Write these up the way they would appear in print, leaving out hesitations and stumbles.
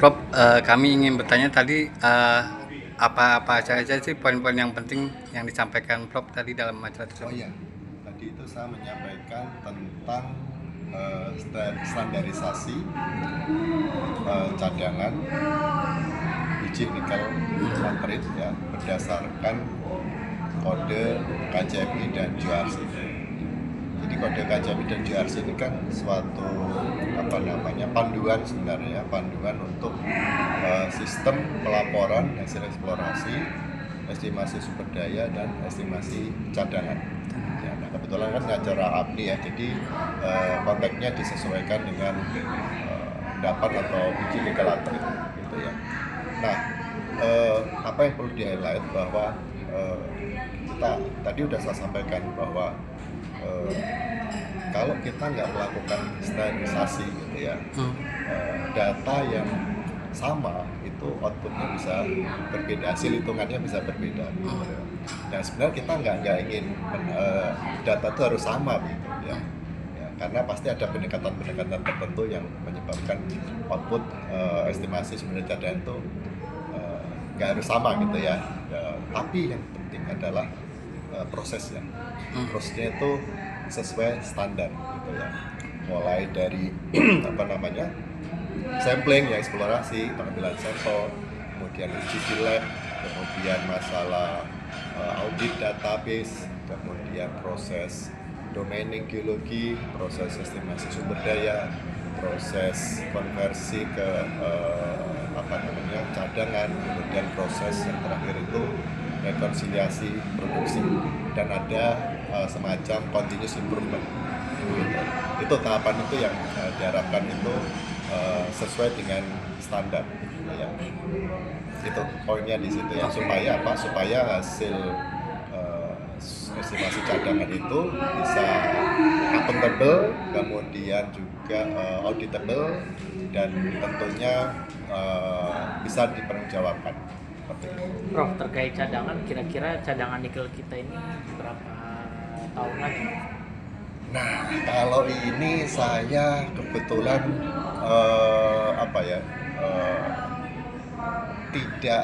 Prof, kami ingin bertanya tadi apa saja sih poin-poin yang penting yang disampaikan Prof tadi dalam acara Oh tersebut? iya, tadi itu saya menyampaikan tentang standarisasi cadangan biji nikel laterit ya berdasarkan kode KCMI dan JRC. Jadi kode KCMI dan JRC ini kan suatu panduan sebenarnya, panduan untuk sistem pelaporan hasil eksplorasi, estimasi sumber daya dan estimasi cadangan. Ya, nah kebetulan kan acara APNI ya, jadi konteksnya disesuaikan dengan dapat atau biji nikel laterit gitu ya. Nah, apa yang perlu di-highlight bahwa kita tadi udah saya sampaikan bahwa kalau kita nggak melakukan standarisasi gitu ya, data yang sama itu outputnya bisa berbeda, hasil hitungannya bisa berbeda gitu. Dan sebenarnya kita nggak ingin data itu harus sama gitu ya. Ya, karena pasti ada pendekatan-pendekatan tertentu yang menyebabkan output estimasi sebenarnya cadangan itu nggak harus sama gitu ya. Tapi yang penting adalah prosesnya. Prosesnya itu sesuai standar gitu ya. Mulai dari sampling ya, eksplorasi, pengambilan sampel, kemudian uji di lab, kemudian masalah audit database, kemudian proses domaining geologi, proses estimasi sumber daya, proses konversi ke cadangan, kemudian proses yang terakhir itu rekonsiliasi produksi, dan ada semacam continuous improvement. Itu tahapan itu yang diharapkan itu sesuai dengan standar ya. Itu poinnya di situ ya, supaya hasil estimasi cadangan itu bisa accountable, kemudian juga auditable, dan tentunya bisa dipertanggungjawabkan. Prof, terkait cadangan, kira-kira cadangan nikel kita ini berapa tahun lagi? Nah, kalau ini saya kebetulan tidak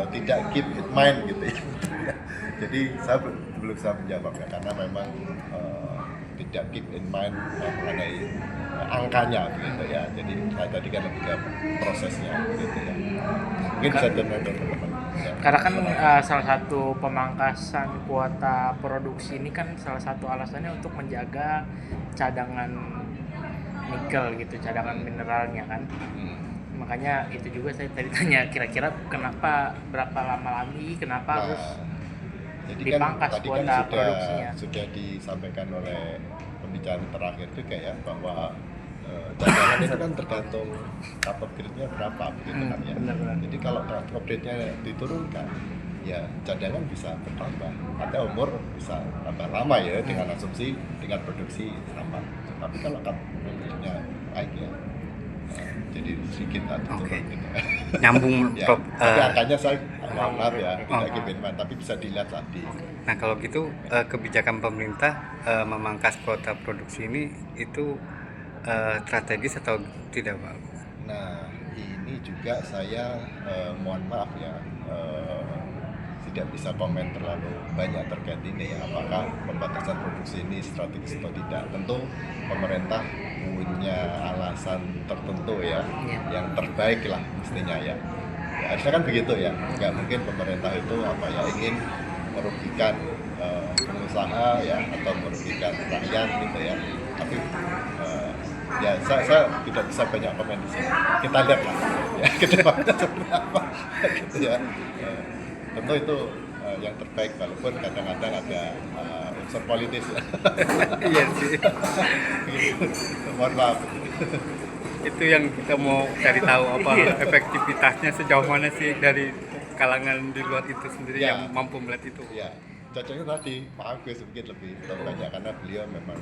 tidak keep in mind gitu ya. Jadi saya belum bisa menjawabnya karena memang tidak keep in mind mengenai angkanya gitu ya. Jadi saya tadi kan lebih ke prosesnya gitu ya. Mungkin bisa teman-teman. Ya. Karena kan salah satu pemangkasan kuota produksi ini kan salah satu alasannya untuk menjaga cadangan nikel gitu, cadangan mineralnya kan. Makanya itu juga saya tadi tanya, kira-kira berapa lama lagi, kenapa harus jadi dipangkas tadi kuota kan produksinya? sudah disampaikan oleh pembicara terakhir juga ya, bahwa cadangan itu kan tergantung cut-off grade-nya berapa begitu kan ya. Benar-benar. Jadi kalau cut-off grade-nya diturunkan, ya cadangan bisa bertambah, atau umur bisa tambah lama ya, dengan asumsi dengan produksi sama. Tapi kalau cut-off grade-nya naik ya, jadi sedikit turun Oke. gitu. Nyambung Ya, Prof. tapi angkanya saya maaf ya, tidak Oh. keep in mind, tapi bisa dilihat tadi. Nah kalau gitu kebijakan pemerintah memangkas kuota produksi ini itu strategis atau tidak Pak? Nah, ini juga saya mohon maaf ya, tidak bisa komen terlalu banyak terkait ini ya, apakah pembatasan produksi ini strategis atau tidak. Tentu pemerintah punya alasan tertentu ya, yang terbaik lah mestinya ya. Ya, harusnya kan begitu ya, nggak mungkin pemerintah itu ingin merugikan pengusaha ya, atau merugikan rakyat gitu ya. Tapi ya saya tidak bisa banyak komen di sini. Kita lihat lah ya ke depannya seperti apa gitu ya. Tentu itu yang terbaik, walaupun kadang-kadang ada unsur politis ya. Iya sih. Gitu. Mohon maaf. Itu yang kita mau cari tahu apa efektivitasnya sejauh mana sih dari kalangan di luar itu sendiri Ya. yang mampu melihat itu. Ya, cocoknya tadi Pak Agus mungkin lebih tahu banyak karena beliau memang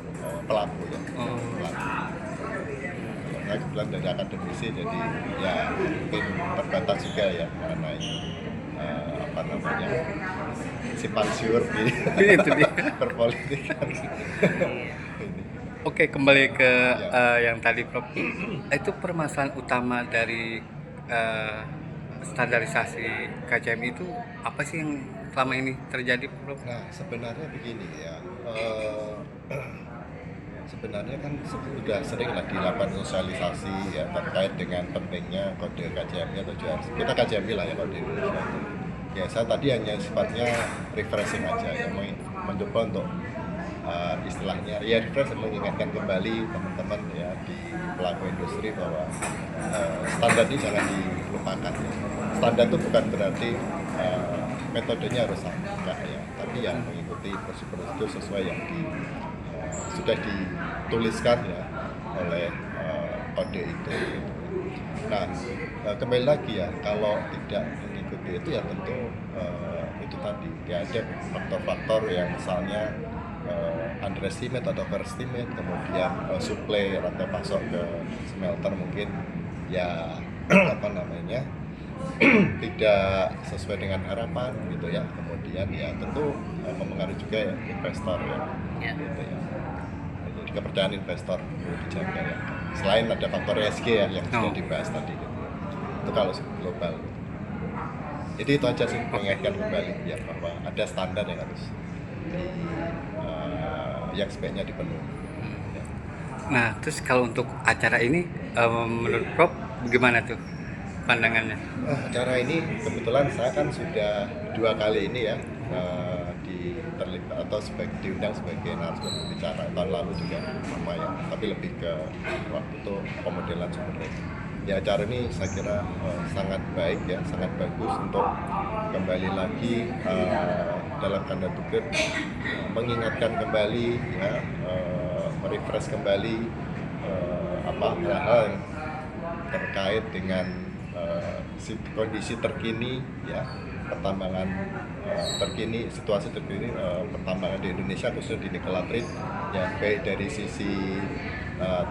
pelaku ya. Pelaku. Saya kebetulan dari akademisi, jadi ya mungkin terbatas juga ya mengenai simpang siur di Itu dia. berpolitik. Ini. Oke, kembali ke Ya. yang tadi Prof. Itu permasalahan utama dari eh, standarisasi KCM itu apa sih yang selama ini terjadi, Prof? Nah, sebenarnya begini ya, sebenarnya kan sudah seringlah dilakukan sosialisasi ya terkait dengan pentingnya kode KJMI atau JRC. Kita KJMI lah ya kalau di Indonesia itu. Ya, saya tadi hanya sifatnya refreshing aja ya, mencoba untuk istilahnya ya refresh, mengingatkan kembali teman-teman ya di pelaku industri bahwa standar ini jangan dilupakan ya. Standar itu bukan berarti metodenya harus sama, enggak ya, tapi yang mengikuti prosedur sesuai yang sudah dituliskan ya oleh kode itu. Nah, kembali lagi ya, kalau tidak mengikuti itu ya tentu itu tadi ya ada faktor-faktor yang misalnya underestimate atau overestimate, kemudian supply rantai pasok ke smelter mungkin ya apa namanya tidak sesuai dengan harapan gitu ya, kemudian ya tentu mempengaruhi juga ya investor ya, Ya. gitu ya. Jadi kepercayaan investor perlu dijaga ya. Selain ada faktor ESG ya yang sudah dibahas tadi gitu. Itu kalau global. Jadi itu aja sih, mengingatkan kembali ya bahwa ada standar yang harus yang sebaiknya dipenuhi. Ya. Nah, terus kalau untuk acara ini menurut Prof bagaimana tuh pandangannya? Acara ini kebetulan saya kan sudah 2 kali ini ya terlibat atau diundang sebagai narasumber pembicara. Tahun lalu juga sama ya, tapi lebih ke waktu itu pemodelan sumber daya. Ya, acara ini saya kira sangat baik ya, sangat bagus untuk kembali lagi dalam tanda kutip mengingatkan kembali ya, merefresh kembali hal-hal yang terkait dengan kondisi terkini ya, pertambangan terkini, situasi terkini pertambangan di Indonesia khususnya di nikel laterit ya, baik dari sisi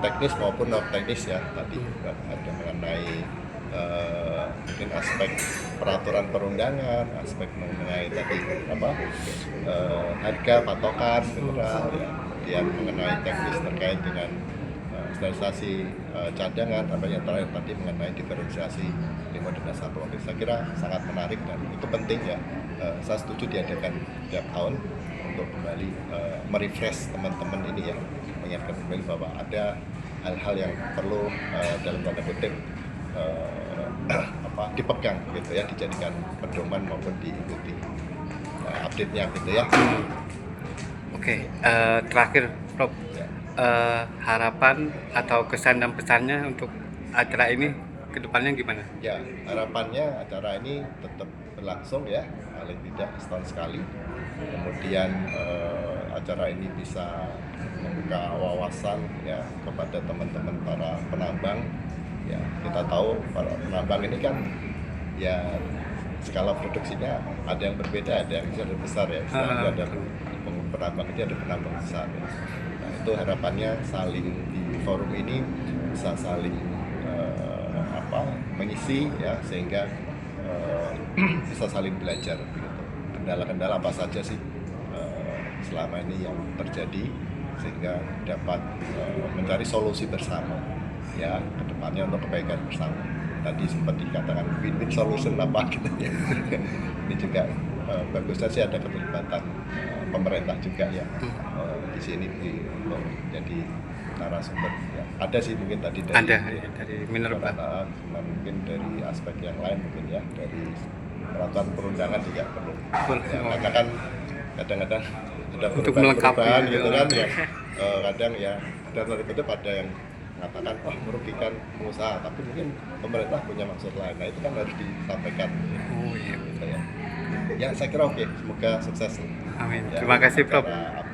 teknis maupun non teknis ya, tadi ada mengenai mungkin aspek peraturan perundangan, aspek mengenai tadi harga patokan mineral ya, kemudian mengenai teknis terkait dengan standarisasi cadangan, sampai yang terakhir tadi mengenai diferensiasi limba dan dasar produktif. Saya kira sangat menarik dan itu penting ya. Saya setuju diadakan tiap tahun untuk kembali merefresh teman-teman ini ya, mengingatkan kembali bahwa ada hal-hal yang perlu dalam tanda kutip dipegang gitu ya, dijadikan pedoman maupun diikuti update-nya gitu ya. Oke, terakhir Prof, harapan atau kesan dan pesannya untuk acara ini ke depannya gimana? Ya, harapannya acara ini tetap berlangsung ya, paling tidak setahun sekali. Kemudian acara ini bisa membuka wawasan ya kepada teman-teman para penambang. Ya, kita tahu para penambang ini kan ya skala produksinya ada yang berbeda, ada yang kecil, ada yang besar ya. Misalnya ada penambang ini, ada penambang besar ya. Nah, itu harapannya saling di forum ini bisa saling mengisi ya, sehingga bisa saling belajar gitu. Kendala-kendala apa saja sih selama ini yang terjadi, sehingga dapat mencari solusi bersama ya ke depannya untuk kebaikan bersama. Tadi sempat dikatakan win-win solution apa gitu ya. Ini juga bagusnya sih ada keterlibatan pemerintah juga ya di sini untuk jadi narasumber ya. Ada sih mungkin tadi Dari Minerba. Mungkin dari aspek yang lain mungkin ya, dari peraturan perundangan juga perlu ya, karena kan kadang-kadang ada Untuk melengkapi perubahan gitu kan ya, kadang ya ada itu pada yang mengatakan merugikan pengusaha, tapi mungkin pemerintah punya maksud lain. Nah, itu kan harus disampaikan. Oh iya. Gitu ya. Ya, saya kira oke, semoga sukses. Amin. Ya, Terima kasih Prof. acara